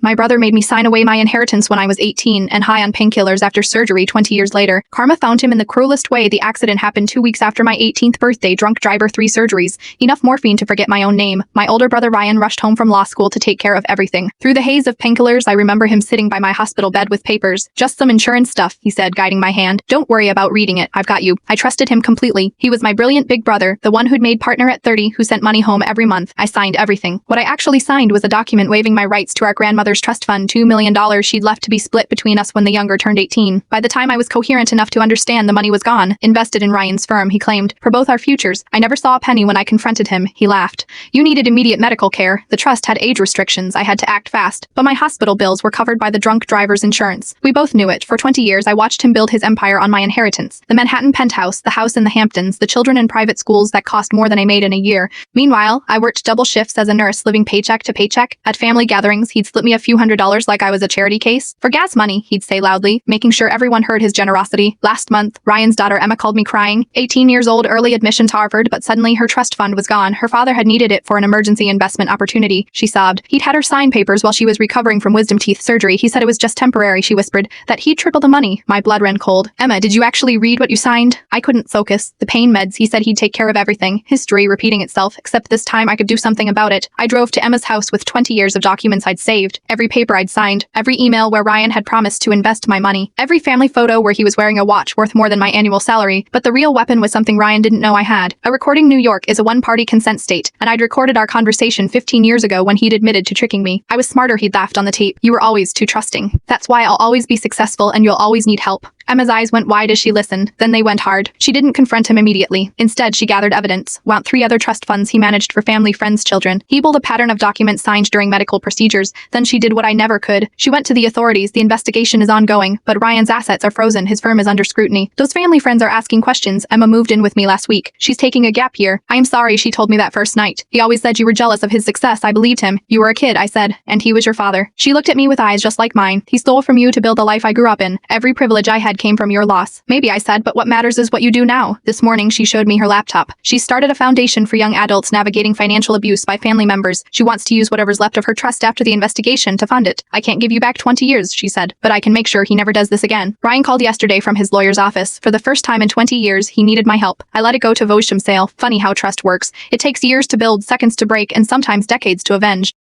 My brother made me sign away my inheritance when I was 18 and high on painkillers after surgery 20 years later. Karma found him in the cruelest way. The accident happened 2 weeks after my 18th birthday. Drunk driver, 3 surgeries. Enough morphine to forget my own name. My older brother Ryan rushed home from law school to take care of everything. Through the haze of painkillers, I remember him sitting by my hospital bed with papers. Just some insurance stuff, he said, guiding my hand. Don't worry about reading it. I've got you. I trusted him completely. He was my brilliant big brother, the one who'd made partner at 30, who sent money home every month. I signed everything. What I actually signed was a document waiving my rights to our grandmother's trust fund, $2 million she'd left to be split between us when the younger turned 18. By the time I was coherent enough to understand the money was gone, invested in Ryan's firm, he claimed, for both our futures. I never saw a penny when I confronted him, he laughed. You needed immediate medical care. The trust had age restrictions. I had to act fast. But my hospital bills were covered by the drunk driver's insurance. We both knew it. For 20 years, I watched him build his empire on my inheritance. The Manhattan penthouse, the house in the Hamptons, the children in private schools that cost more than I made in a year. Meanwhile, I worked double shifts as a nurse, living paycheck to paycheck. At family gatherings, he'd slip me a few $100s like I was a charity case. For gas money, he'd say loudly, making sure everyone heard his generosity. Last month, Ryan's daughter Emma called me crying. 18 years old, early admission to Harvard, but suddenly her trust fund was gone. Her father had needed it for an emergency investment opportunity. She sobbed. He'd had her sign papers while she was recovering from wisdom teeth surgery. He said it was just temporary, she whispered, that he'd triple the money. My blood ran cold. Emma, did you actually read what you signed? I couldn't focus. The pain meds, he said he'd take care of everything. History repeating itself, except this time I could do something about it. I drove to Emma's house with 20 years of documents I'd saved, every paper I'd signed, every email where Ryan had promised to invest my money, every family photo where he was wearing a watch worth more than my annual salary. But the real weapon was something Ryan didn't know I had. A recording. New York is a one-party consent state, and I'd recorded our conversation 15 years ago when he'd admitted to tricking me. I was smarter, he'd laughed on the tape. You were always too trusting. That's why I'll always be successful and you'll always need help. Emma's eyes went wide as she listened, then they went hard. She didn't confront him immediately. Instead, she gathered evidence, wound 3 other trust funds he managed for family, friends, children. He built a pattern of documents signed during medical procedures. Then she did what I never could. She went to the authorities. The investigation is ongoing, but Ryan's assets are frozen. His firm is under scrutiny. Those family friends are asking questions. Emma moved in with me last week. She's taking a gap year. I am sorry, she told me that first night. He always said you were jealous of his success. I believed him. You were a kid, I said, and he was your father. She looked at me with eyes just like mine. He stole from you to build the life I grew up in. Every privilege I had came from your loss. Maybe, I said, but what matters is what you do now. This morning, she showed me her laptop. She started a foundation for young adults navigating financial abuse by family members. She wants to use whatever's left of her trust after the investigation to fund it. I can't give you back 20 years, she said, but I can make sure he never does this again. Ryan called yesterday from his lawyer's office. For the first time in 20 years, he needed my help. I let it go to Vosham sale. Funny how trust works. It takes years to build, seconds to break, and sometimes decades to avenge.